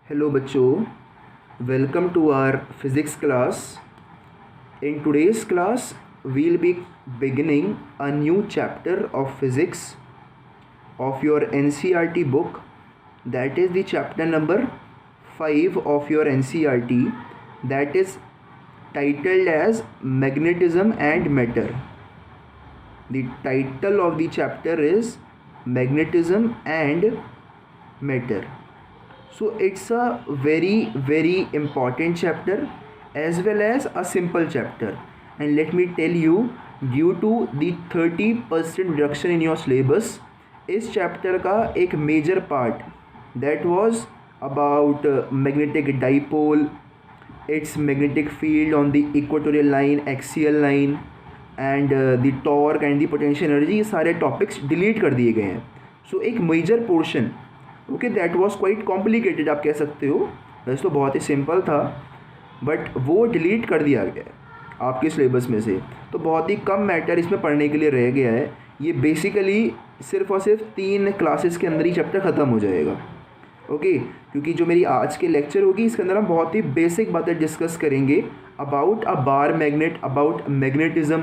Hello बच्चों, welcome to our physics class. In today's class, we'll be beginning a new chapter of physics of your NCERT book. That is the chapter number 5 of your NCERT, that is titled as Magnetism and Matter. The title of the chapter is Magnetism and Matter. So it's a very important chapter as well as a simple chapter, and let me tell you, due to the 30% reduction in your syllabus, इस chapter का एक major part that was about magnetic dipole, its magnetic field on the equatorial line, axial line and the torque and the potential energy, ये सारे topics delete कर दिए गए हैं. So एक major portion okay that was quite complicated आप कह सकते हो, वैसे तो बहुत ही सिंपल था बट वो डिलीट कर दिया गया है आपके सिलेबस में से. तो बहुत ही कम मैटर इसमें पढ़ने के लिए रह गया है. ये बेसिकली सिर्फ और सिर्फ 3 क्लासेस के अंदर ही चैप्टर ख़त्म हो जाएगा. ओके क्योंकि जो मेरी आज के लेक्चर होगी इसके अंदर हम बहुत ही बेसिक बातें डिस्कस करेंगे about a bar magnet, about magnetism,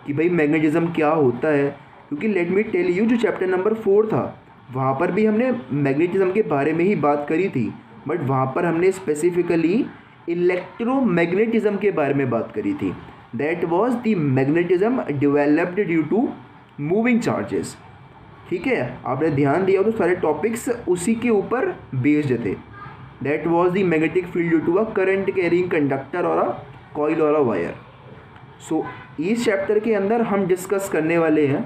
कि भाई मैग्नेटिज़म क्या होता है. क्योंकि लेट मी टेल यू, जो चैप्टर नंबर 4 था वहाँ पर भी हमने मैग्नेटिज़म के बारे में ही बात करी थी, बट वहाँ पर हमने स्पेसिफिकली इलेक्ट्रोमैग्नेटिज़म के बारे में बात करी थी. That was the magnetism developed due to moving charges. ठीक है, आपने ध्यान दिया तो सारे टॉपिक्स उसी के ऊपर बेस्ड थे. That was the magnetic field due to a current carrying conductor और अ कॉइल और अ वायर. सो इस चैप्टर के अंदर हम डिस्कस करने वाले हैं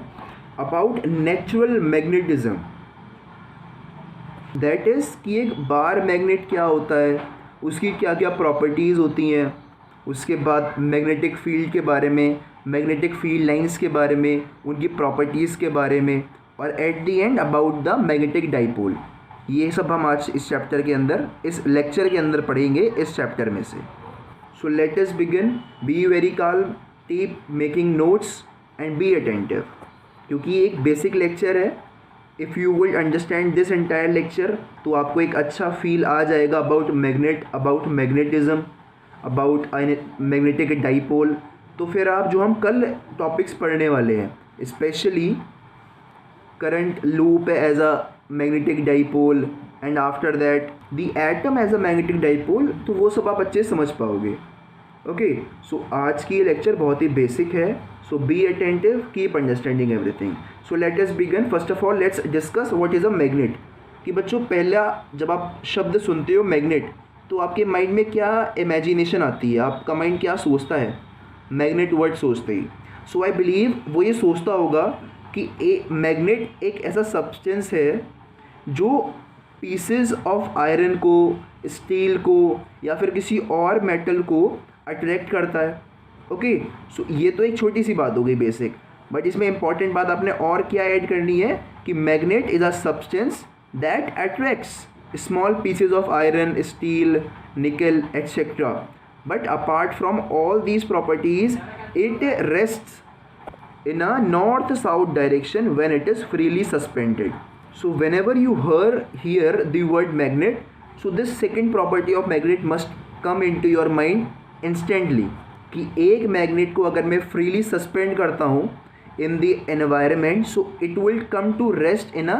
about natural magnetism. That is कि एक बार मैग्नेट क्या होता है, उसकी क्या क्या प्रॉपर्टीज़ होती हैं, उसके बाद मैग्नेटिक फील्ड के बारे में, मैग्नेटिक फील्ड लाइंस के बारे में, उनकी प्रॉपर्टीज़ के बारे में, और at the end about the magnetic dipole. ये सब हम आज इस चैप्टर के अंदर, इस लेक्चर के अंदर पढ़ेंगे इस चैप्टर में से. So let us begin. Be very calm, keep making notes and be attentive, क्योंकि ये एक बेसिक लेक्चर है. If you will understand this entire lecture तो आपको एक अच्छा फील आ जाएगा about magnet, about magnetism, about magnetic dipole. तो फिर आप जो हम कल टॉपिक्स पढ़ने वाले हैं, specially current loop as a magnetic dipole and after that the atom as a magnetic dipole, तो वो सब आप अच्छे समझ पाओगे. ओके सो आज की ये लेक्चर बहुत ही बेसिक है. So be attentive, keep understanding everything. So let us begin. First of all let's discuss what is a magnet. कि बच्चों पहला जब आप शब्द सुनते हो मैग्नेट तो आपके माइंड में क्या इमेजिनेशन आती है, आपका माइंड क्या सोचता है मैग्नेट वर्ड सोचते ही. सो आई बिलीव वो ये सोचता होगा कि मैग्नेट एक ऐसा सब्सटेंस है जो पीसेस ऑफ आयरन को, स्टील को या फिर किसी और मेटल को अट्रैक्ट करता है. ओके सो ये तो एक छोटी सी बात हो गई बेसिक, बट इसमें इंपॉर्टेंट बात आपने और क्या ऐड करनी है कि magnet is a substance that attracts small pieces of iron, steel, nickel etcetera. But apart from all these properties it rests in a north south direction when it is freely suspended. So whenever you hear the word magnet, so this second property of magnet must come into your mind instantly, कि एक magnet को अगर मैं freely suspend करता हूँ in the environment, so it will come to rest in a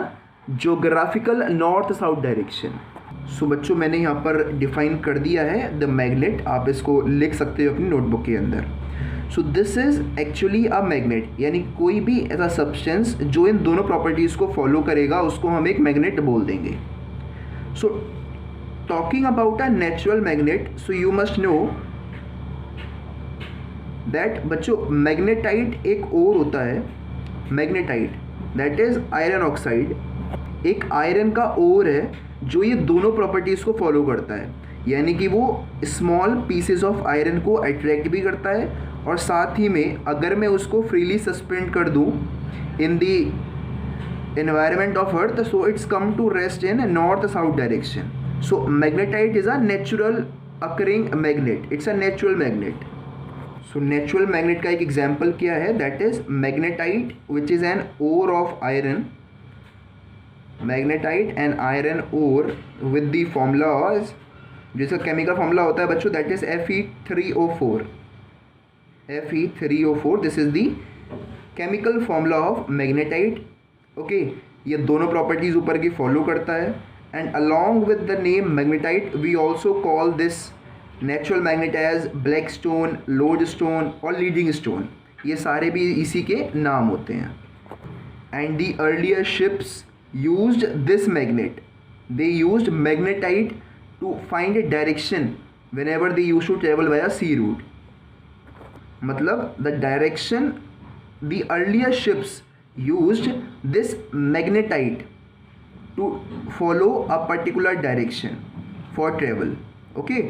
geographical north south direction. सो बच्चों मैंने यहाँ पर डिफाइन कर दिया है द मैग्नेट, आप इसको लिख सकते हो अपनी नोटबुक के अंदर. So this is actually a magnet, यानी कोई भी ऐसा सब्सटेंस जो इन दोनों प्रॉपर्टीज़ को फॉलो करेगा उसको हम एक मैग्नेट बोल देंगे. So talking about a natural magnet, so you must know that बच्चों मैग्नेटाइट एक और होता है. Magnetite that is iron oxide, एक आयरन का ओर है जो ये दोनों प्रॉपर्टीज़ को फॉलो करता है. यानी कि वो स्मॉल पीसेस ऑफ आयरन को अट्रैक्ट भी करता है और साथ ही में अगर मैं उसको फ्रीली सस्पेंड कर दूँ in the environment of earth, so it's come to rest in north south direction. So magnetite is a natural occurring magnet, it's a natural magnet. So natural magnet का एक एग्जाम्पल क्या है, that is magnetite which is an ore of iron magnetite and iron ore with the formulas, जिसका chemical formula होता है बच्चों that is Fe3O4. Fe3O4 this is the chemical formula of magnetite. Okay, ये दोनों properties ऊपर की follow करता है. And along with the name magnetite we also call this natural magnet as black stone, lodestone और लीडिंग स्टोन. ये सारे भी इसी के नाम होते हैं. And the earlier ships used this magnet, they used magnetite to find a direction whenever they used to travel by a sea route. मतलब the direction, the earlier ships used this magnetite to follow a particular direction for travel. Okay,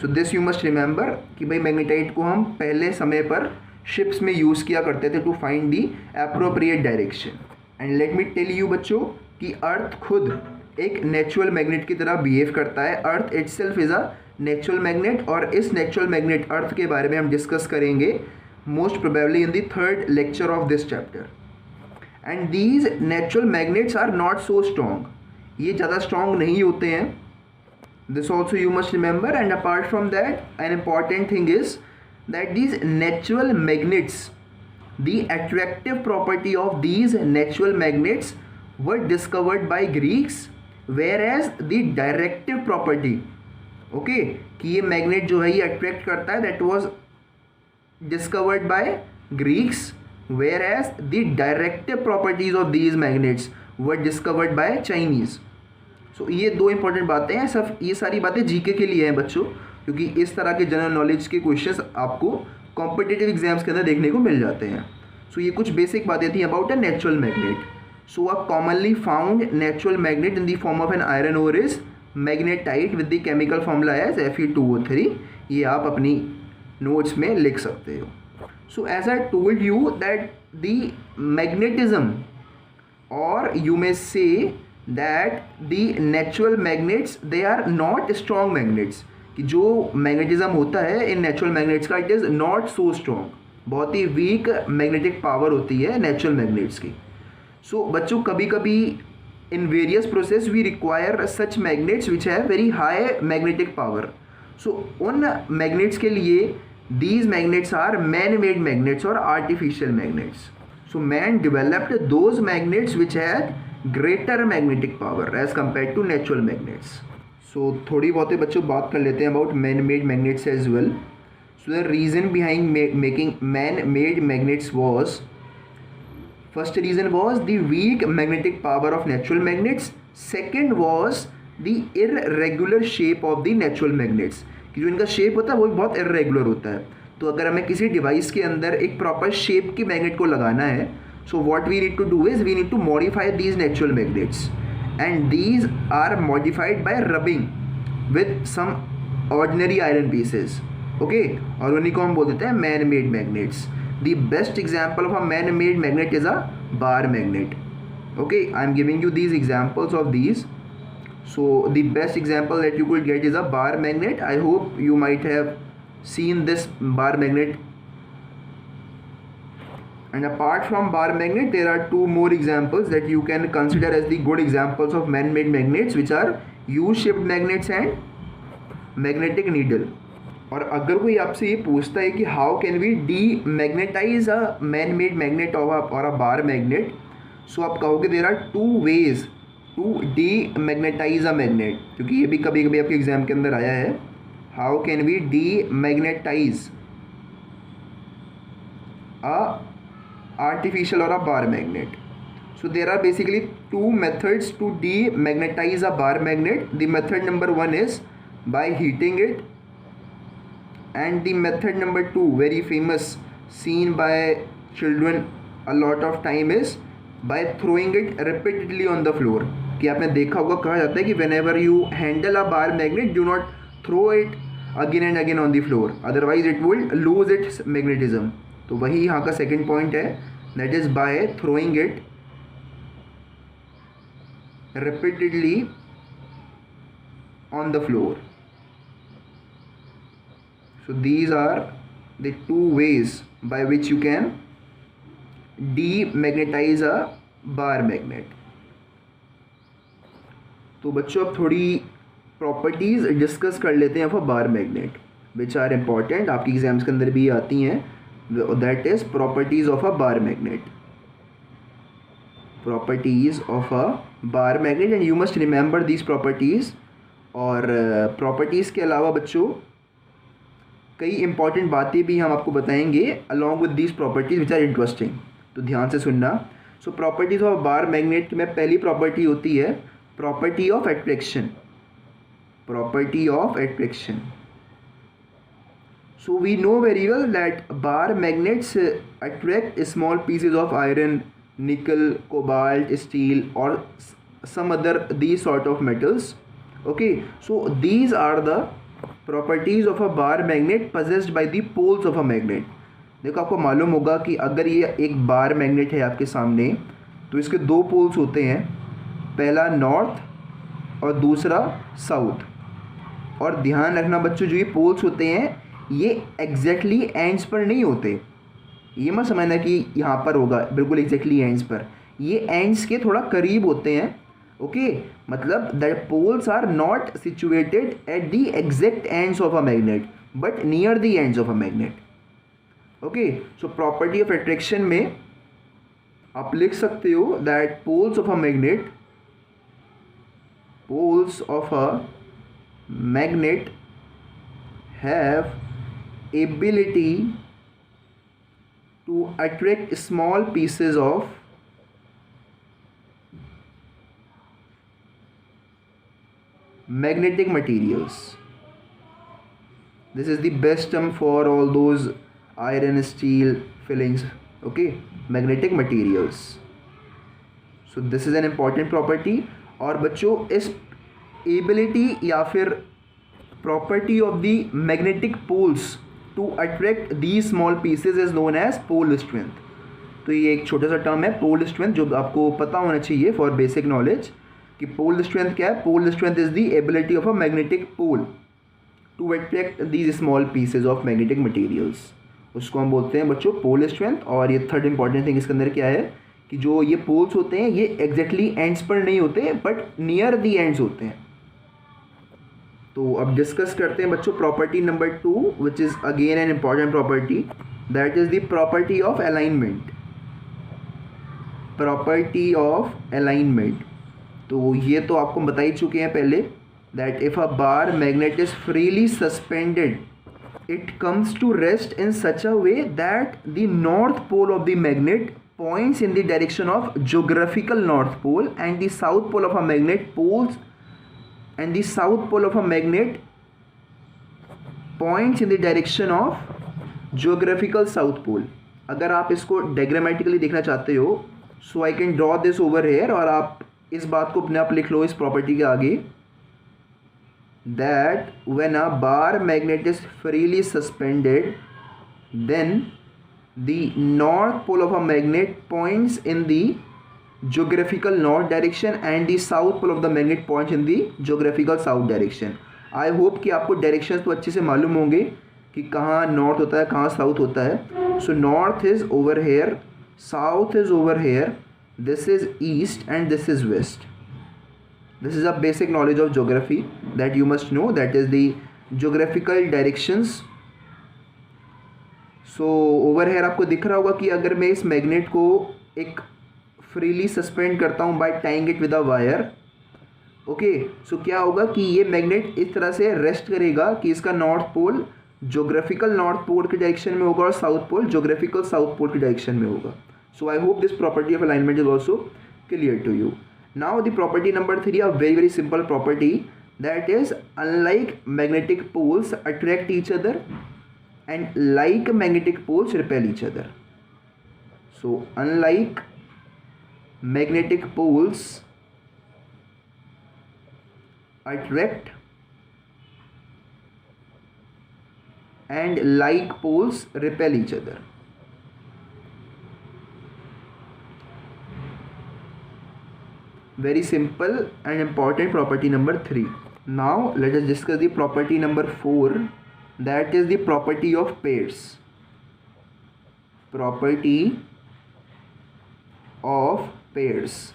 so this you must remember कि भाई magnetite को हम पहले समय पर ships में use किया करते थे to find the appropriate direction. And let me tell you बच्चों कि अर्थ खुद एक नेचुरल मैग्नेट की तरह बिहेव करता है. अर्थ itself is a natural magnet, और इस नेचुरल मैग्नेट अर्थ के बारे में हम डिस्कस करेंगे most probably in the third lecture of this chapter. And these natural magnets are not so strong, ये ज़्यादा स्ट्रॉन्ग नहीं होते हैं. This also you must remember. And apart from that an important thing is that these natural magnets, the attractive property of these natural magnets were discovered by Greeks, whereas the directive property, okay, कि ये magnet जो है ये attract करता है, that was discovered by Greeks, whereas the directive properties of these magnets were discovered by Chinese. So ये दो important बातें हैं. सब ये सारी बातें जीके के लिए हैं बच्चों, क्योंकि इस तरह के जनरल नॉलेज के क्वेश्चंस आपको कॉम्पिटिटिव एग्जाम्स के अंदर देखने को मिल जाते हैं. सो ये कुछ बेसिक बातें थी about a natural magnet. So a commonly found natural magnet in the form of an iron ore is magnetite with the chemical formula as Fe2O3. ये आप अपनी नोट्स में लिख सकते हो. So as I told you that the magnetism, or you may say that the natural magnets they are not strong magnets, कि जो magnetism होता है इन नेचुरल मैग्नेट्स का it is not so strong, बहुत ही वीक मैग्नेटिक पावर होती है natural magnets की. सो बच्चों कभी कभी in various process we require such magnets which have very high magnetic power. So उन मैग्नेट्स के लिए these magnets are man made magnets और artificial magnets. So man developed those magnets which had greater magnetic power as compare to natural magnets. So थोड़ी बहुत बच्चों बात कर लेते हैं about man made magnets as well. So the reason behind making man made magnets was, first reason was the weak magnetic power of natural magnets. Second was the irregular shape of the natural magnets, कि जो इनका shape होता है वो बहुत irregular होता है. तो अगर हमें किसी डिवाइस के अंदर एक प्रॉपर शेप की मैग्नेट को लगाना है, so what we need to do is we need to modify these natural magnets, and these are modified by rubbing with some ordinary iron pieces. Okay, और उन्हीं को हम बोल देते हैं man made magnets. The best example of a man-made magnet is a bar magnet. Okay, I am giving you these examples of these. So the best example that you could get is a bar magnet. I hope you might have seen this bar magnet. And apart from bar magnet, there are two more examples that you can consider as the good examples of man-made magnets, which are U-shaped magnets and magnetic needle. और अगर कोई आपसे ये पूछता है कि how can we demagnetize a man made magnet और a bar magnet, so आप कहोगे there are two ways to demagnetize a magnet, क्योंकि ये भी कभी कभी आपके एग्जाम के अंदर आया है. How can we demagnetize a artificial और a bar magnet. So there are basically two methods to demagnetize a bar magnet. The method number 1 is by heating it, and the method number 2 very famous seen by children a lot of time is by throwing it repeatedly on the floor. कि आपने देखा होगा कहा जाता है कि whenever you handle a bar magnet do not throw it again and again on the floor, otherwise it will lose its magnetism. तो वही यहाँ का सेकेंड पॉइंट है, that is by throwing it repeatedly on the floor. So these are the two ways by which you can demagnetize a bar magnet. तो बच्चों अब थोड़ी properties discuss कर लेते हैं of a bar magnet which are important, आपकी exams के अंदर भी आती हैं. That is properties of a bar magnet. Properties of a bar magnet and you must remember these properties. और प्रॉपर्टीज़ के अलावा बच्चों कई इंपॉर्टेंट बातें भी हम आपको बताएंगे along with these properties which are interesting. तो ध्यान से सुनना. So properties of bar magnet में पहली प्रॉपर्टी होती है property of attraction. Property of attraction. So we know very well that bar magnets attract small pieces of iron, nickel, cobalt, steel or some other these sort of metals. Okay, so these are the properties of a bar magnet possessed by the poles of a magnet. देखो आपको मालूम होगा कि अगर ये एक bar magnet है आपके सामने तो इसके दो पोल्स होते हैं, पहला नॉर्थ और दूसरा साउथ. और ध्यान रखना बच्चों जो ये पोल्स होते हैं ये एग्जैक्टली एंड्स पर नहीं होते. ये मत समझना कि यहाँ पर होगा बिल्कुल एग्जैक्टली एंड्स पर, ये एंड्स के थोड़ा करीब होते हैं. ओके, मतलब that poles are not situated at the exact ends of a magnet but near the ends of a magnet. Okay, so property of attraction में आप लिख सकते हो that poles of a magnet, poles of a magnet have ability to attract small pieces of magnetic materials. This is the best term for all those iron, steel fillings. Okay, magnetic materials. So this is an important property. और बच्चों इस ability या फिर property of the magnetic poles to attract these small pieces is known as pole strength. तो ये एक छोटा सा टर्म है pole strength जो आपको पता होना चाहिए for basic knowledge कि pole strength क्या है. pole strength is the ability of a magnetic pole to attract these small pieces of magnetic materials. उसको हम बोलते हैं बच्चों pole strength. और ये थर्ड इंपॉर्टेंट थिंग इसके अंदर क्या है कि जो ये पोल्स होते हैं ये एग्जैक्टली एंड्स पर नहीं होते बट नियर द एंड्स होते हैं. तो अब डिस्कस करते हैं बच्चों property number 2 which is again an important property, that is the property of alignment. Property of alignment. तो ये तो आपको बता ही चुके हैं पहले that if a bar magnet is freely suspended it comes to rest in such a way that the north pole of the magnet points in the direction of geographical north pole and the south pole of a magnet poles and the south pole of a magnet points in the direction of geographical south pole. अगर आप इसको diagrammatically देखना चाहते हो so I can draw this over here और आप इस बात को अपने आप लिख लो इस प्रॉपर्टी के आगे that when a bar magnet is freely suspended then the north pole of a magnet points in the geographical north direction and the south pole of the magnet points in the geographical south direction. I hope कि आपको directions तो अच्छे से मालूम होंगे कि कहाँ north होता है कहाँ साउथ होता है. So north is over here, south is over here, this is east and this is west. This is a basic knowledge of geography that you must know, that is the geographical directions. So over here आपको दिख रहा होगा कि अगर मैं इस magnet को एक फ्रीली सस्पेंड करता हूँ by tying it with a wire. Okay, so क्या होगा कि ये मैग्नेट इस तरह से रेस्ट करेगा कि इसका north pole geographical north pole के डायरेक्शन में होगा और south pole geographical south pole के डायरेक्शन में होगा. So I hope this property of alignment is also clear to you. Now the property number 3, a very very simple property that is unlike magnetic poles attract each other and like magnetic poles repel each other. So unlike magnetic poles attract and like poles repel each other. Very simple and important property number 3. Now let us discuss the property number 4, that is the property of pairs. Property of pairs.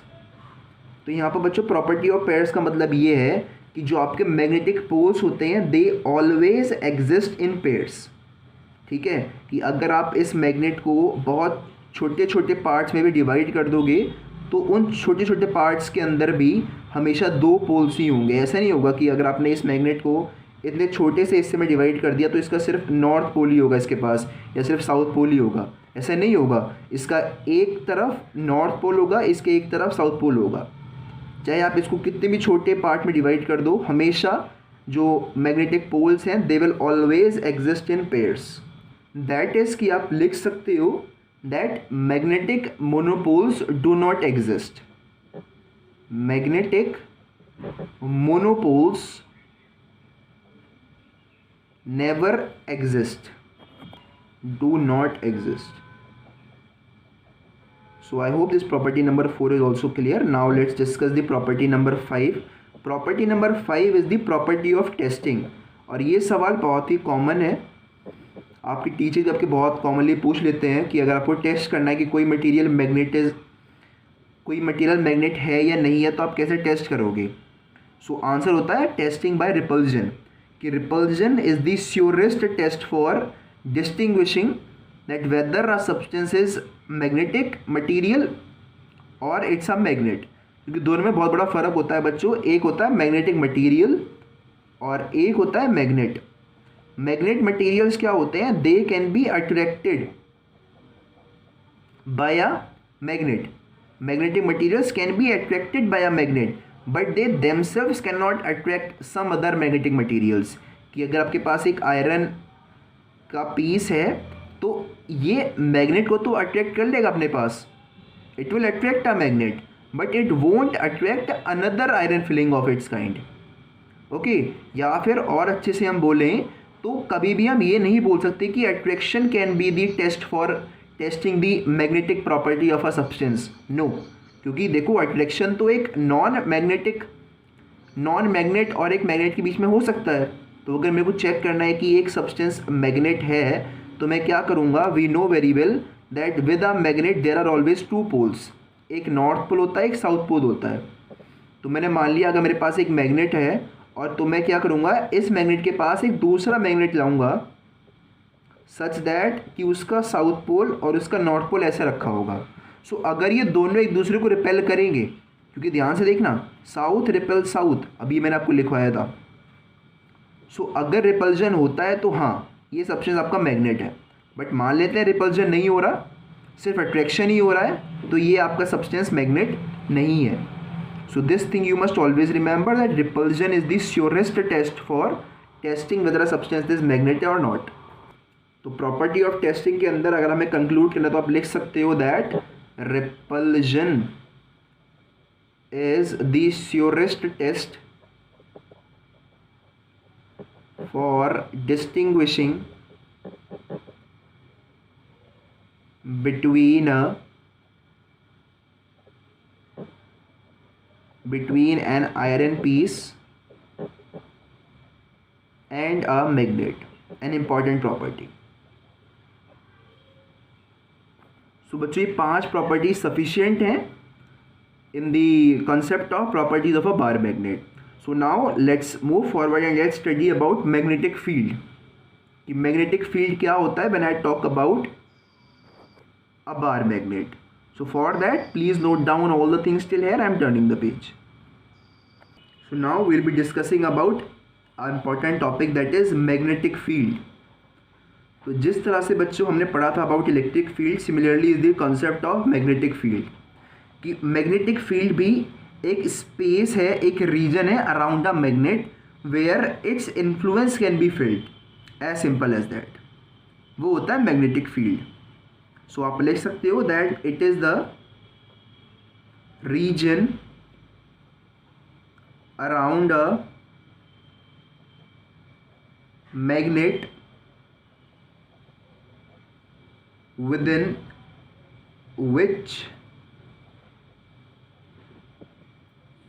तो यहाँ पर बच्चों property of pairs का मतलब ये है कि जो आपके मैग्नेटिक पोल्स होते हैं they always exist in pairs. ठीक है, कि अगर आप इस मैग्नेट को बहुत छोटे छोटे पार्ट्स में भी डिवाइड कर दोगे तो उन छोटे छोटे पार्ट्स के अंदर भी हमेशा दो पोल्स ही होंगे। ऐसा नहीं होगा कि अगर आपने इस मैग्नेट को इतने छोटे से हिस्से में डिवाइड कर दिया तो इसका सिर्फ नॉर्थ पोल ही होगा इसके पास या सिर्फ साउथ पोल ही होगा। ऐसा नहीं होगा, इसका एक तरफ नॉर्थ पोल होगा, इसके एक तरफ साउथ पोल होगा। चाहे आप इसको कितने भी छोटे पार्ट में डिवाइड कर दो, हमेशा जो मैग्नेटिक पोल्स हैं they will always exist in pairs. That is कि आप लिख सकते हो that magnetic monopoles do not exist. Magnetic monopoles never exist, do not exist. So I hope this property number 4 is also clear. Now let's discuss the property number 5. Property number 5 is the property of testing. और ये सवाल बहुत ही common है, आपकी teacher जबकि बहुत commonly पूछ लेते हैं कि अगर आपको टेस्ट करना है कि कोई मटेरियल मैग्नेट है या नहीं है तो आप कैसे टेस्ट करोगे। सो आंसर होता है टेस्टिंग बाय रिपल्जन, कि repulsion is the surest test for distinguishing that whether a substance is magnetic material और इट्स अ मैग्नेट। क्योंकि दोनों में बहुत बड़ा फ़र्क होता है बच्चों, एक होता है मैग्नेटिक मटेरियल और एक होता है मैग्नेट। मैग्नेट मटेरियल्स क्या होते हैं, they can be attracted by a magnet. Magnetic materials can be attracted by a magnet but they themselves can not attract some other magnetic materials. कि अगर आपके पास एक आयरन का पीस है तो ये मैग्नेट को तो अट्रैक्ट कर लेगा अपने पास, it will attract a magnet but it won't attract another iron filing of its kind. Okay, या फिर और अच्छे से हम बोलें तो कभी भी हम ये नहीं बोल सकते कि attraction can be the test for testing the magnetic property of a substance. No, क्योंकि देखो अट्रैक्शन तो एक नॉन मैग्नेट और एक मैग्नेट के बीच में हो सकता है। तो अगर मेरे को चेक करना है कि एक सब्सटेंस मैग्नेट है तो मैं क्या करूँगा, we know very well that with a magnet there are always two poles, एक नॉर्थ पोल होता है एक साउथ पोल होता है। तो मैंने मान लिया अगर मेरे पास एक मैग्नेट है और तो मैं क्या करूँगा, इस मैग्नेट के पास एक दूसरा मैग्नेट लाऊंगा सच दैट कि उसका साउथ पोल और उसका नॉर्थ पोल ऐसे रखा होगा। सो अगर ये दोनों एक दूसरे को रिपेल करेंगे, क्योंकि ध्यान से देखना साउथ रिपेल साउथ, अभी मैंने आपको लिखवाया था। सो अगर रिपल्जन होता है तो हाँ ये सब्सटेंस आपका मैग्नेट है, बट मान लेते हैं रिपल्जन नहीं हो रहा, सिर्फ अट्रैक्शन ही हो रहा है, तो ये आपका सब्सटेंस मैग्नेट नहीं है। So this thing you must always remember that repulsion is the surest test for testing whether a substance is magnet और नॉट। तो प्रॉपर्टी ऑफ टेस्टिंग के अंदर अगर हमें कंक्लूड करना तो आप लिख सकते हो that repulsion is the surest test for distinguishing between an iron piece and a magnet, an important property. So बच्चों ये 5 प्रॉपर्टीज सफिशिएंट हैं in the concept of properties of a bar magnet. So now let's move forward and let's study about magnetic field, कि magnetic field क्या होता है when I talk about a bar magnet. So for that please note down all the things till here, I am turning the page. So now we will be discussing about a important topic that is magnetic field. तो जिस तरह से बच्चों हमने पढ़ा था about electric field, similarly is the concept of magnetic field, कि magnetic field भी एक स्पेस है, एक रीजन है around a magnet where its influence can be felt, as simple as that, वो होता है मैग्नेटिक फील्ड। सो आप लिख सकते हो that it is the region around a magnet within which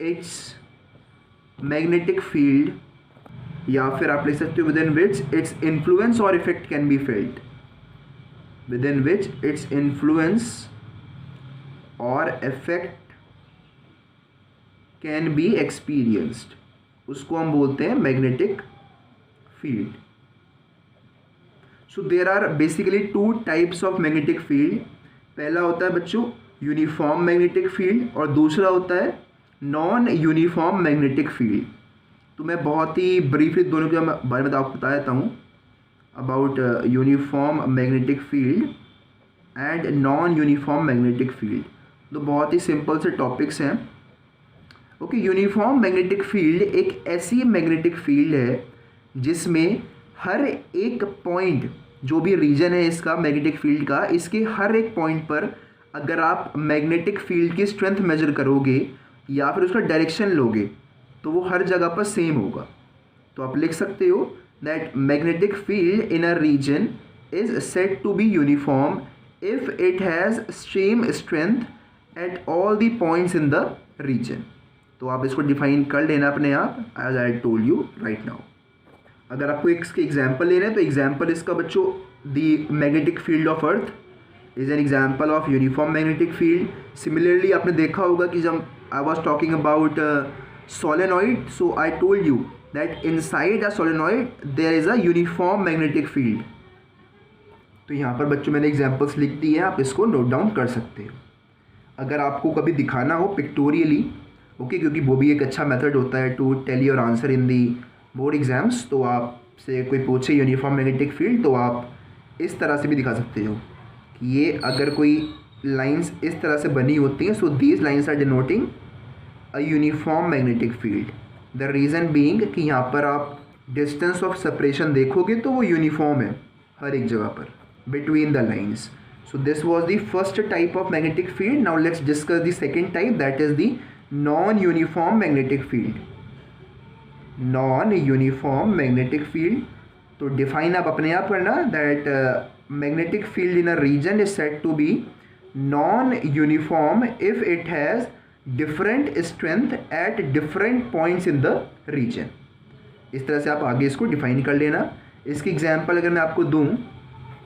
its magnetic field, या फिर आप लिख सकते हो within which its influence or effect can be felt, within which its influence or effect can be experienced, उसको हम बोलते हैं magnetic field. So there are basically two types of magnetic field. पहला होता है बच्चों यूनिफॉर्म मैग्नेटिक फील्ड और दूसरा होता है नॉन यूनिफॉर्म मैग्नेटिक फील्ड। तो मैं बहुत ही ब्रीफली दोनों के बारे में आपको बता देता हूँ about uniform magnetic field and non uniform magnetic field. तो बहुत ही सिंपल से टॉपिक्स हैं। ओके, यूनिफॉर्म मैग्नेटिक फील्ड एक ऐसी मैग्नेटिक फील्ड है जिसमें हर एक पॉइंट, जो भी रीजन है इसका मैग्नेटिक फील्ड का, इसके हर एक पॉइंट पर अगर आप मैग्नेटिक फील्ड की स्ट्रेंथ मेजर करोगे या फिर उसका डायरेक्शन लोगे तो वो हर जगह पर सेम होगा। तो आप लिख सकते हो that magnetic field in a region is said to be uniform if it has same strength at all the points in the region. तो आप इसको डिफाइन कर लेना अपने आप, as I told you right now. अगर आपको इसके एग्जाम्पल लेना है तो एग्जाम्पल इसका बच्चों the magnetic field of earth is an example of uniform magnetic field. Similarly आपने देखा होगा कि जब I was talking about solenoid, so I told you that inside a solenoid there is a uniform magnetic field. तो यहाँ पर बच्चों मैंने एग्जाम्पल्स लिख दिए हैं, आप इसको नोट डाउन कर सकते हो। अगर आपको कभी दिखाना हो पिक्टोरियली, ओके, क्योंकि वो भी एक अच्छा मेथड होता है to tell your answer in the board exams. तो आपसे कोई पूछे यूनिफॉर्म मैग्नेटिक फील्ड तो आप इस तरह से भी दिखा सकते हो कि ये अगर कोई लाइंस इस तरह से बनी होती हैं, so these lines are denoting a uniform magnetic field. The reason being कि यहाँ पर आप डिस्टेंस ऑफ सेपरेशन देखोगे तो वो यूनिफॉर्म है हर एक जगह पर between the lines. So this was the first type of magnetic field. Now let's discuss the second type, that is the non uniform magnetic field. Non uniform magnetic field, तो define आप अपने आप करना that magnetic field in a region is said to be non uniform if it has different strength at different points in the region. इस तरह से आप आगे इसको डिफाइन कर लेना। इसकी एग्जांपल अगर मैं आपको दूं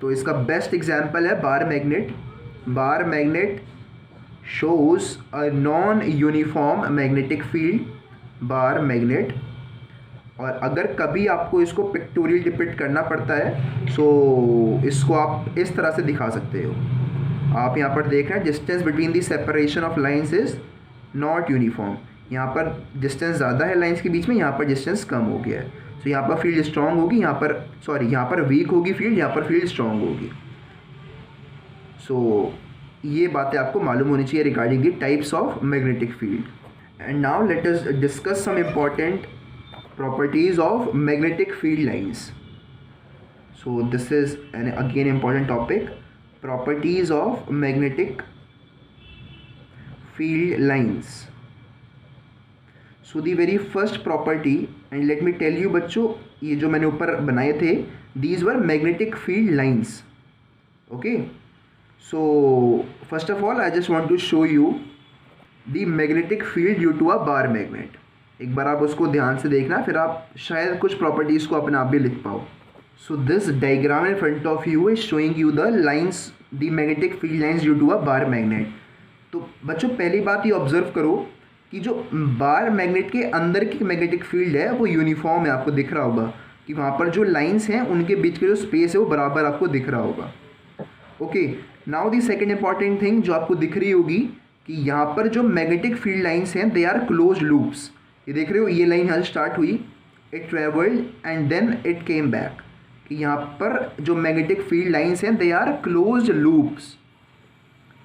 तो इसका बेस्ट एग्जांपल है bar magnet. Bar magnet shows a non-uniform magnetic field, bar magnet. और अगर कभी आपको इसको पिक्टोरियल डिपिक्ट करना पड़ता है सो इसको आप इस तरह से दिखा सकते हो। आप यहाँ पर देख रहे हैं distance between the separation of lines is not uniform. यहाँ पर डिस्टेंस ज़्यादा है लाइंस के बीच में, यहाँ पर डिस्टेंस कम हो गया है। सो यहाँ पर फील्ड स्ट्रॉन्ग होगी, यहाँ पर वीक होगी फील्ड, यहाँ पर फील्ड स्ट्रॉन्ग होगी। सो ये बातें आपको मालूम होनी चाहिए regarding the types of magnetic field. And now let us discuss some important properties of magnetic field lines. So this is an again important topic, properties of magnetic field lines. So the very first property, and let me tell you बच्चों, ये जो मैंने ऊपर बनाए थे these were magnetic field lines. Okay, so first of all I just want to show you the magnetic field due to a bar magnet. एक बार आप उसको ध्यान से देखना, फिर आप शायद कुछ प्रॉपर्टीज़ को अपने आप भी लिख पाओ। So this diagram in front of you is showing you the lines, the magnetic field lines due to a bar magnet. तो बच्चों पहली बात ये ऑब्जर्व करो कि जो बार मैग्नेट के अंदर की मैग्नेटिक फील्ड है वो यूनिफॉर्म है। आपको दिख रहा होगा कि वहाँ पर जो लाइन्स हैं उनके बीच के जो स्पेस है वो बराबर आपको दिख रहा होगा। Okay, now the second important thing जो आपको दिख रही होगी कि यहाँ पर जो मैग्नेटिक फील्ड लाइन्स हैं दे आर क्लोज लूप्स। ये देख रहे हो, ये लाइन यहाँ से स्टार्ट हुई, it travelled and then it came back. कि यहाँ पर जो मैग्नेटिक फील्ड लाइंस हैं दे आर क्लोज्ड लूप्स,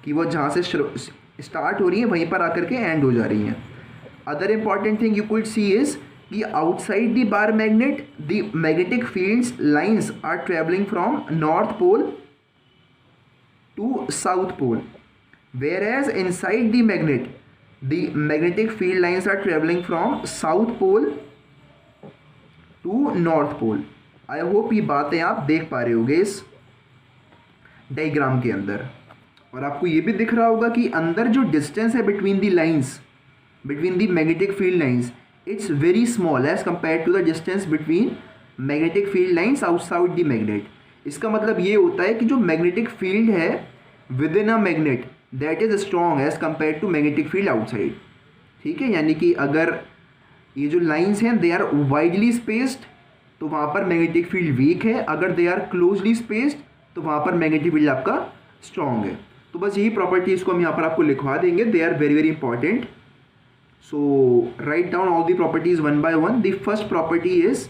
कि वो जहाँ से स्टार्ट हो रही हैं वहीं पर आकर के एंड हो जा रही हैं। Other important thing you could see is कि outside the bar magnet the magnetic fields lines are travelling from north pole to south pole, whereas inside the magnet the magnetic field lines are traveling from south pole to north pole. I hope ये बातें आप देख पा रहे होगे इस diagram के अंदर। और आपको ये भी दिख रहा होगा कि अंदर जो डिस्टेंस है between the lines, between the magnetic field lines, it's very small as compare to the distance between magnetic field lines outside the magnet. इसका मतलब ये होता है कि जो मैग्नेटिक फील्ड है within a magnet that is strong as compared to magnetic field outside. ठीक है, यानी कि अगर ये जो लाइंस हैं दे आर वाइडली स्पेस्ड तो वहाँ पर मैग्नेटिक फील्ड वीक है, अगर दे आर क्लोजली स्पेस्ड तो वहाँ पर मैग्नेटिक फील्ड आपका स्ट्रॉन्ग है। तो बस यही प्रॉपर्टीज़ को हम यहाँ पर आपको लिखवा देंगे, they are very very important. So write down all the properties one by one. The first property is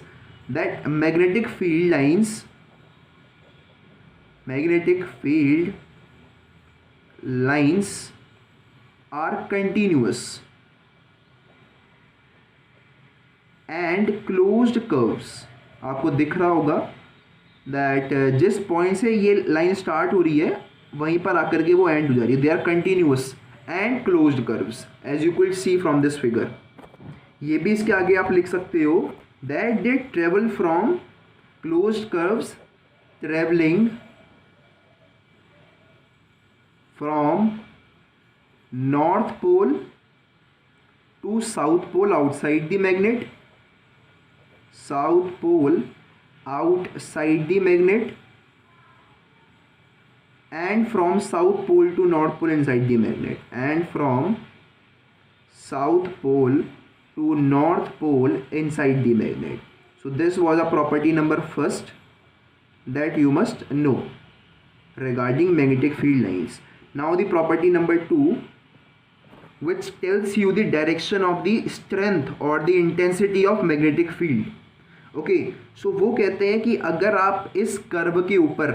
that magnetic field lines are continuous and closed curves. आपको दिख रहा होगा दैट जिस पॉइंट से ये लाइन स्टार्ट हो रही है वहीं पर आकर के वो एंड हो जा रही है। They are continuous and closed curves as you could see from this figure. ये भी इसके आगे आप लिख सकते हो that they travel from closed curves travelling from north pole to south pole outside the magnet, south pole outside the magnet, and from south pole to north pole inside the magnet, and from south pole to north pole inside the magnet. So this was a property number first that you must know regarding magnetic field lines. Now the property number 2, which tells you the direction of the strength or the intensity of magnetic field. Okay, so वो कहते हैं कि अगर आप इस curve के ऊपर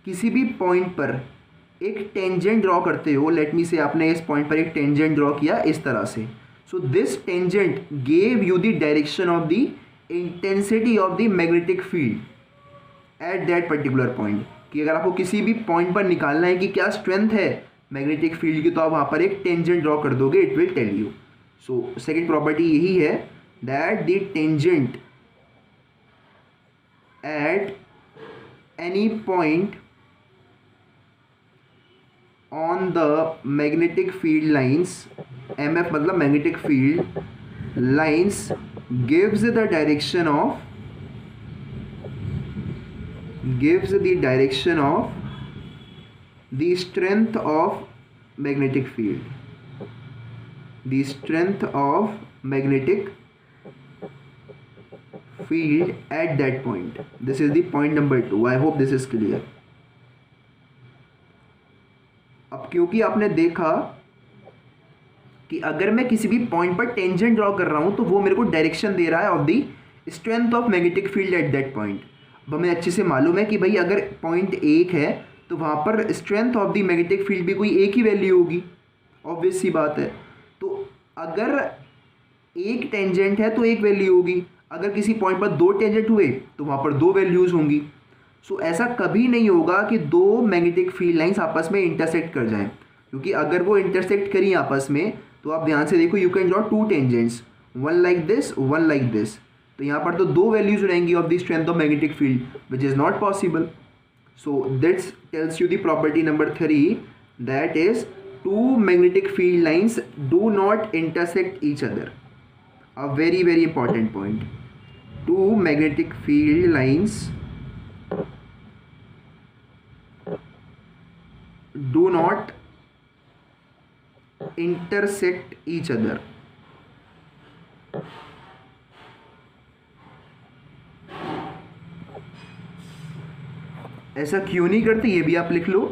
किसी भी पॉइंट पर एक टेंजेंट ड्रॉ करते हो, लेट मी से आपने इस पॉइंट पर एक टेंजेंट ड्रॉ किया इस तरह से, so this tangent gave you the direction of the intensity of the magnetic field at that particular point. कि अगर आपको किसी भी पॉइंट पर निकालना है कि क्या स्ट्रेंथ है मैग्नेटिक फील्ड की, तो आप वहाँ पर एक टेंजेंट ड्रॉ कर दोगे, it will tell you. So second property यही है that the tangent at any point on the magnetic field lines, MF मतलब magnetic field lines, gives the direction of the strength of magnetic field, the strength of magnetic field at that point. This is the point number 2. I hope this is clear. अब क्योंकि आपने देखा कि अगर मैं किसी भी पॉइंट पर टेंजेंट ड्रॉ कर रहा हूं तो वो मेरे को डायरेक्शन दे रहा है of the strength of magnetic field at that point. अब हमें अच्छे से मालूम है कि भाई अगर पॉइंट 1 है तो वहां पर strength of the magnetic field भी कोई एक ही वैल्यू होगी, ऑब्वियस सी बात है। तो अगर एक टेंजेंट है तो एक वैल्यू होगी, अगर किसी पॉइंट पर 2 टेंजेंट हुए तो वहाँ पर 2 वैल्यूज़ होंगी। सो ऐसा कभी नहीं होगा कि 2 मैग्नेटिक फील्ड लाइंस आपस में इंटरसेक्ट कर जाएं, क्योंकि अगर वो इंटरसेक्ट करी आपस में तो आप ध्यान से देखो, you can draw 2 tangents, one like this, one like this, तो यहाँ पर तो 2 वैल्यूज़ रहेंगी of the strength of magnetic field, which is not possible. So this tells you the property number 3, that is 2 magnetic field lines do not intersect each other. A very very important point. 2 magnetic field lines do not intersect each other. ऐसा क्यों नहीं करते ये भी आप लिख लो।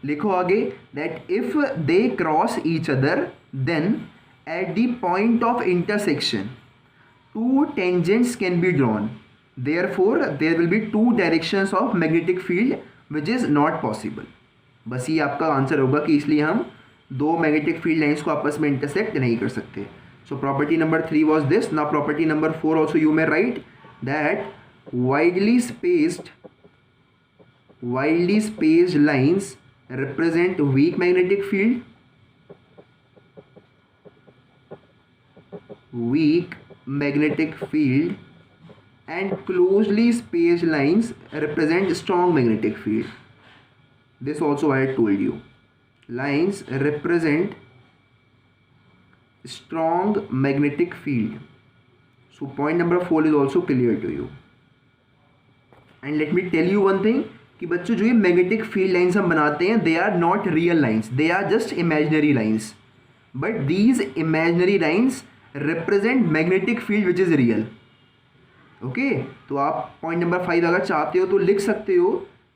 लिखो आगे that if they cross each other than at the point of intersection 2 tangents can be drawn, therefore there will be 2 directions of magnetic field which is not possible. बस ये आपका आंसर होगा कि इसलिए हम 2 मैग्नेटिक फील्ड लाइंस को आपस में इंटरसेक्ट नहीं कर सकते। So property number 3 was this. Now property number 4 also you may right that widely spaced lines represent weak magnetic field, and closely spaced lines represent strong magnetic field. This also I had told you. Lines represent strong magnetic field. So point number 4 is also clear to you. And let me tell you one thing कि बच्चों जो ये magnetic field lines हम बनाते हैं, they are not real lines, they are just imaginary lines. but these imaginary lines represent magnetic field which is real. Okay तो आप point number 5 अगर चाहते हो तो लिख सकते हो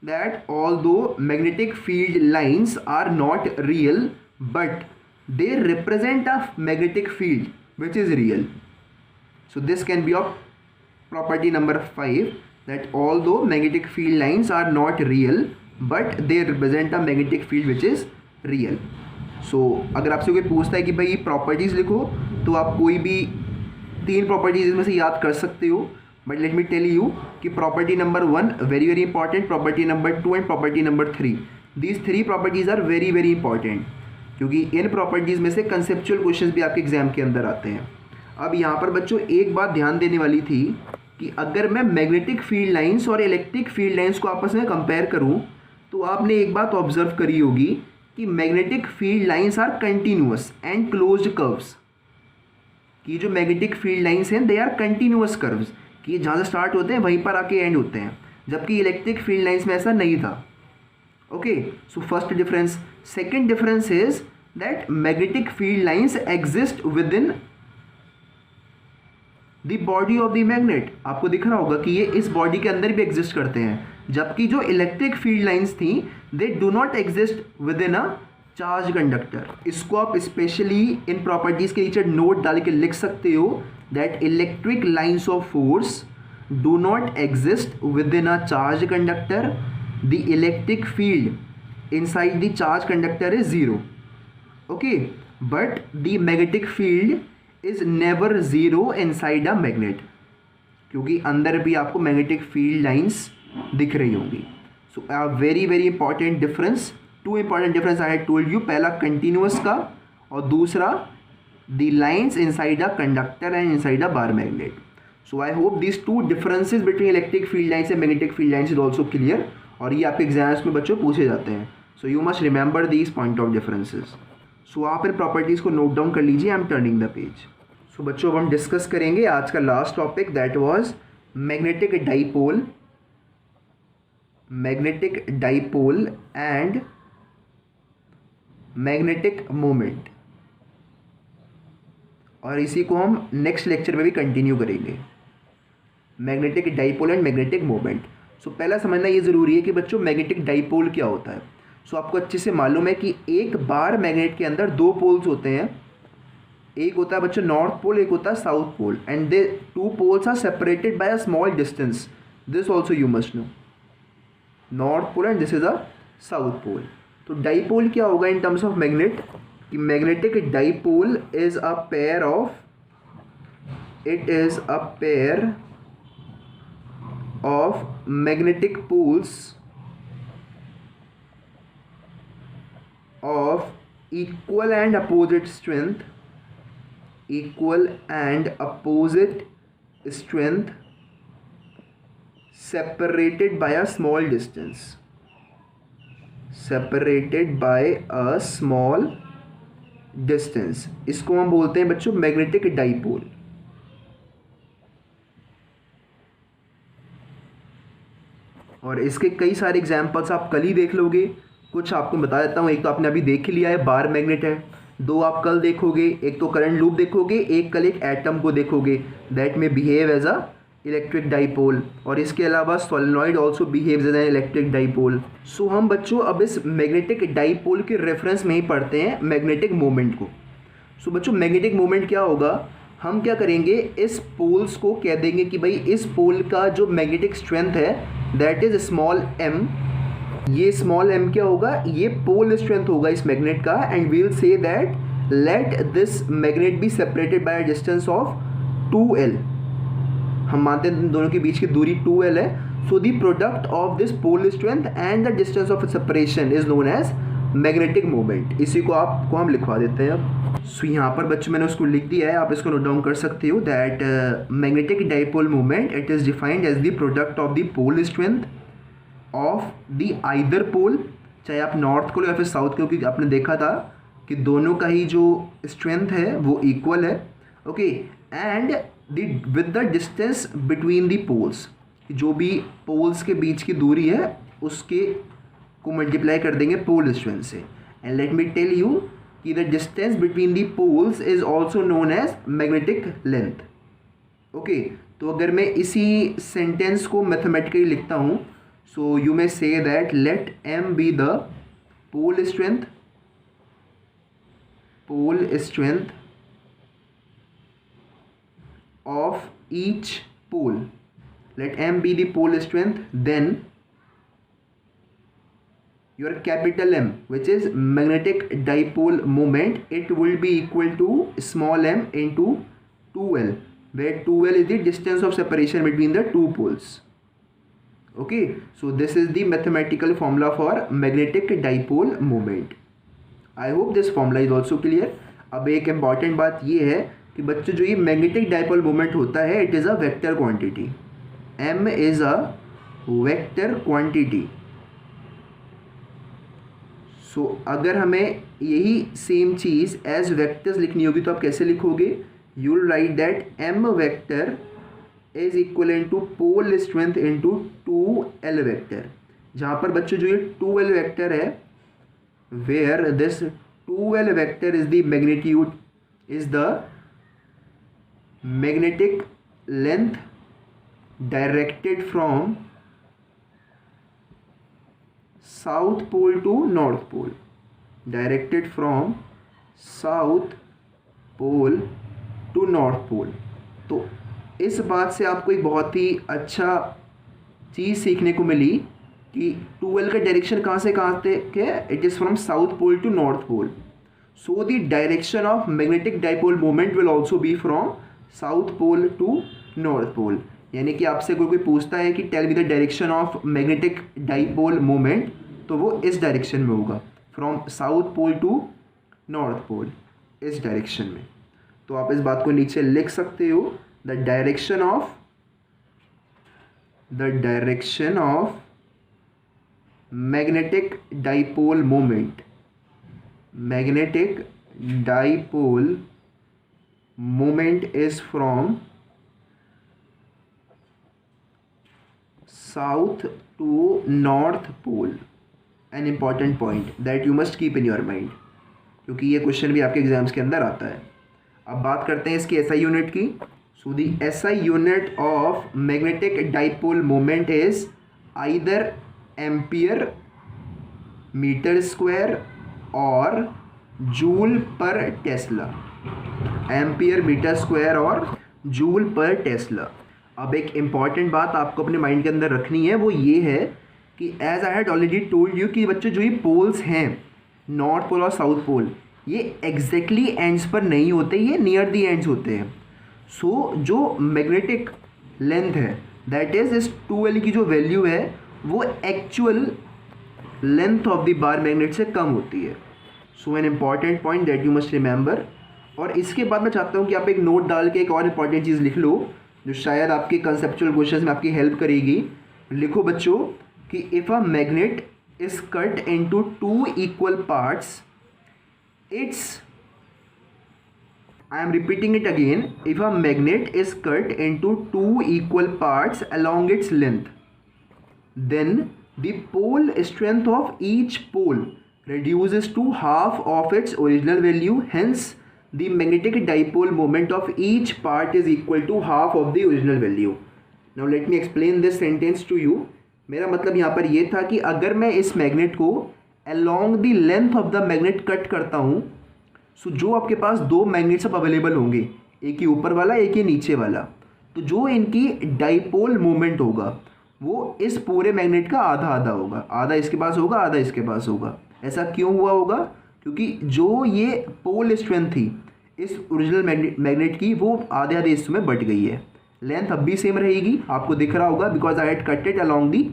that although magnetic field lines are not real but they represent a magnetic field which is real. So this can be of property number 5, that although magnetic field lines are not real but they represent a magnetic field which is real. So अगर आपसे कोई पूछता है कि भाई properties लिखो तो आप कोई भी 3 प्रॉपर्टीज़ इसमें से याद कर सकते हो, but let me tell you कि property number 1 very very important, property number 2 and property number 3, these 3 properties are very very important, क्योंकि इन प्रॉपर्टीज़ में से कंसेप्चुअल क्वेश्चंस भी आपके एग्जाम के अंदर आते हैं. अब यहाँ पर बच्चों एक बात ध्यान देने वाली थी कि अगर मैं मैग्नेटिक फील्ड लाइंस और इलेक्ट्रिक फील्ड लाइंस को आपस में कंपेयर करूँ तो आपने एक बात ऑब्जर्व करी होगी कि magnetic field lines are continuous and closed curves. कि जो मैग्नेटिक फील्ड लाइंस हैं दे आर कंटिन्यूअस कर्व्स, कि जहाँ से स्टार्ट होते हैं वहीं पर आके एंड होते हैं, जबकि इलेक्ट्रिक फील्ड लाइंस में ऐसा नहीं था. Okay so first difference. Second difference is that magnetic field lines exist with in the body of the magnet. आपको दिख रहा होगा कि ये इस बॉडी के अंदर भी एग्जिस्ट करते हैं, जबकि जो इलेक्ट्रिक फील्ड लाइंस थी they do not exist with in a charge conductor. इसको आप स्पेशली इन प्रॉपर्टीज के नीचे नोट डाल के लिख सकते हो that electric lines of force do not exist with in a charge conductor. The electric field inside the charge conductor is 0. Okay but the magnetic field is never 0 inside a magnet, क्योंकि अंदर भी आपको magnetic field lines दिख रही होंगी. So a very very important difference, 2 important difference I had told you. पहला continuous का और दूसरा the lines inside a conductor and inside a bar magnet. So I hope this 2 differences between electric field lines and magnetic field lines is also clear, और ये आपके exams में बच्चों पूछे जाते हैं. So you must remember these point of differences. So आप इन प्रॉपर्टीज़ को नोट डाउन कर लीजिए. I am turning the page. So बच्चों अब हम डिस्कस करेंगे आज का last topic, that was magnetic dipole, magnetic dipole and magnetic moment, और इसी को हम नेक्स्ट लेक्चर में भी कंटिन्यू करेंगे. Magnetic dipole and magnetic moment. So पहला समझना ये ज़रूरी है कि बच्चों मैग्नेटिक डाइपोल क्या होता है. सो आपको अच्छे से मालूम है कि एक बार मैग्नेट के अंदर 2 पोल्स होते हैं. एक होता है बच्चों नॉर्थ पोल, एक होता है south pole, and they 2 poles are separated by a small distance. This also you must know. North pole and this is a south pole. तो डाइपोल क्या होगा इन टर्म्स ऑफ मैग्नेट, कि magnetic dipole is a pair of, it is a pair of magnetic poles of equal and opposite strength, equal and opposite strength, separated by a small distance, separated by a small distance. इसको हम बोलते हैं बच्चों magnetic dipole. और इसके कई सारे examples आप कल ही देख लोगे. कुछ आपको बता देता हूँ. एक तो आपने अभी देख ही लिया है, बार मैग्नेट है. 2 आप कल देखोगे, एक तो करंट लूप देखोगे, एक कल एक एटम को देखोगे, दैट में behave as a electric dipole. और इसके अलावा solenoid also behaves as an electric dipole. So हम बच्चों अब इस मैग्नेटिक डाइपोल के रेफरेंस में ही पढ़ते हैं मैग्नेटिक मोमेंट को. सो बच्चों मैग्नेटिक मोमेंट क्या होगा, हम क्या करेंगे, इस पोल्स को कह देंगे कि भाई इस पोल का जो मैग्नेटिक स्ट्रेंथ है दैट इज स्मॉल m. ये स्मॉल m क्या होगा, ये पोल स्ट्रेंथ होगा इस मैग्नेट का. And we will say that let this magnet be separated by a distance of 2l. हम मानते हैं दोनों के बीच की दूरी 2l है. So the product of this pole strength and the distance of separation is known as magnetic moment. इसी को आपको हम लिखवा देते हैं अब. सो यहाँ पर बच्चों मैंने उसको लिख दिया है, आप इसको नोट डाउन कर सकते हो. That magnetic dipole moment it is defined as the product of the pole strength of the either pole, चाहे आप नॉर्थ को लो या फिर साउथ को, क्योंकि आपने देखा था कि दोनों का ही जो स्ट्रेंथ है वो इक्वल है. Okay and with the distance between the poles, जो भी पोल्स के बीच की दूरी है उसके को मल्टीप्लाई कर देंगे पोल स्ट्रेंथ से. And let me tell you कि the distance between the poles is also known as magnetic length. Okay, तो अगर मैं इसी सेंटेंस को मैथमेटिकली लिखता हूँ, सो you may say that let m be the pole strength of each pole. Let m be the pole strength, then your capital M, which is magnetic dipole moment, it will be equal to small m into 2L, where 2L is the distance of separation between the two poles. Okay, so this is the mathematical formula for magnetic dipole moment. I hope this formula is also clear. अब एक important बात ये है कि बच्चों जो ये magnetic dipole moment होता है, it is a vector quantity. m is a vector quantity. So अगर हमें यही सेम चीज़ एज वेक्टर्स लिखनी होगी तो आप कैसे लिखोगे? You will write that m vector is equal to pole strength into 2L vector, जहाँ पर बच्चों जो ये 2L वेक्टर है, where this 2L vector is the magnitude, is the magnetic length directed from south pole to north pole, directed from south pole to north pole। तो इस बात से आपको एक बहुत ही अच्छा चीज़ सीखने को मिली कि 2L का डायरेक्शन कहाँ से कहाँ तक है, it is from south pole to north pole. So the direction of magnetic dipole moment will also be from south pole to north pole. यानी कि आपसे कोई पूछता है कि tell me the direction of magnetic dipole moment, तो वो इस डायरेक्शन में होगा, from south pole to north pole, इस डायरेक्शन में। तो आप इस बात को नीचे लिख सकते हो, the direction of magnetic dipole moment, magnetic dipole moment is from south to north pole, an important point that you must keep in your mind, क्योंकि ये क्वेश्चन भी आपके एग्जाम्स के अंदर आता है। अब बात करते हैं इसकी SI यूनिट की। So the SI unit of magnetic dipole moment is either ampere metre square और joule per tesla, ampere metre square और जूल पर टेस्ला। अब एक इम्पॉर्टेंट बात आपको अपने माइंड के अंदर रखनी है, वो ये है कि as I had already told you कि बच्चों जो ये पोल्स हैं, नॉर्थ पोल और साउथ पोल, ये एग्जैक्टली एंड्स पर नहीं होते, ये नियर दी एंड्स होते हैं। सो जो मैग्नेटिक लेंथ है, दैट इज इस 2L की जो वैल्यू है, वो actual length of the bar magnet से कम होती है। So an important point that you must remember. और इसके बाद मैं चाहता हूँ कि आप एक नोट डाल के एक और इम्पॉर्टेंट चीज़ लिख लो, जो शायद आपके कंसेप्चुअल क्वेश्चंस में आपकी हेल्प करेगी। लिखो बच्चों कि if a magnet is cut into 2 equal parts, it's, I am repeating it again, if a magnet is cut into 2 equal parts along its length, then the pole strength of each pole reduces to half of its original value. Hence the magnetic dipole moment of each part is equal to half of the original value. Now let me explain this sentence to you. मेरा मतलब यहाँ पर ये था कि अगर मैं इस मैग्नेट को along the length of the magnet cut करता हूँ, सो जो आपके पास दो मैग्नेट्स अब अवेलेबल होंगे, एक ही ऊपर वाला एक ही नीचे वाला, तो जो इनकी डाइपोल मोमेंट होगा वो इस पूरे मैग्नेट का आधा आधा होगा, आधा इसके पास होगा आधा इसके पास होगा। ऐसा क्यों हुआ होगा? क्योंकि जो ये पोल स्ट्रेंथ थी इस ओरिजिनल मैग्नेट की, वो आधे आधे हिस्सों में बट गई है। लेंथ अब भी सेम रहेगी, आपको दिख रहा होगा, because I had cut it along the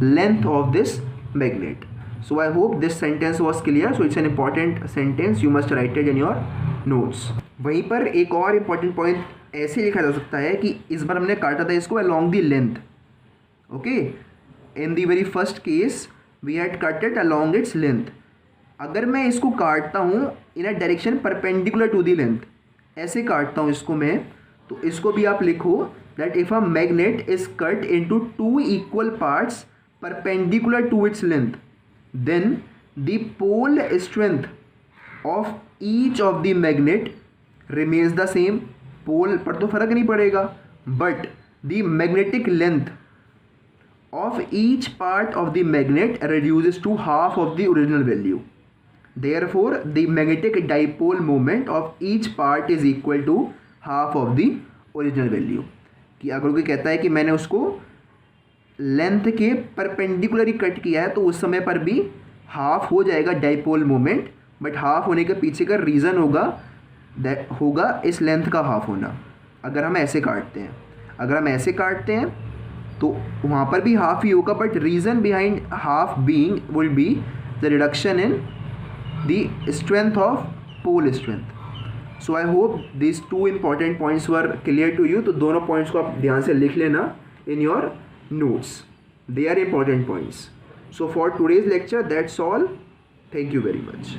length of this magnet. So I hope this sentence was clear. So it's an important sentence. You must write it in your notes. वहीं पर एक और important point ऐसे लिखा जा सकता है कि इस बार हमने काटा था इसको along the length. Okay. In the very first case we had cut it along its length. अगर मैं इसको काटता हूँ in a direction perpendicular to the length, ऐसे काटता हूँ इसको मैं, तो इसको भी आप लिखो that if a magnet is cut into two equal parts perpendicular to its length, then the pole strength of each of the magnet remains the same, pole पर तो फर्क नहीं पड़ेगा, but the magnetic length of each part of the magnet reduces to half of the original value. Therefore, the magnetic dipole moment of each part is equal to half of the original value. कि अगर कोई कहता है कि मैंने उसको length के perpendicularly cut किया है तो उस समय पर भी हाफ हो जाएगा डाइपोल मोमेंट, बट हाफ होने के पीछे का रीज़न होगा इस लेंथ का हाफ होना। अगर हम ऐसे काटते हैं तो वहाँ पर भी हाफ ही होगा, but reason behind half being will be the reduction in the strength of pole strength. So I hope this two important points were clear to you. तो दोनों पॉइंट्स को आप ध्यान से लिख लेना in your notes, they are important points. So for today's lecture that's all, thank you very much.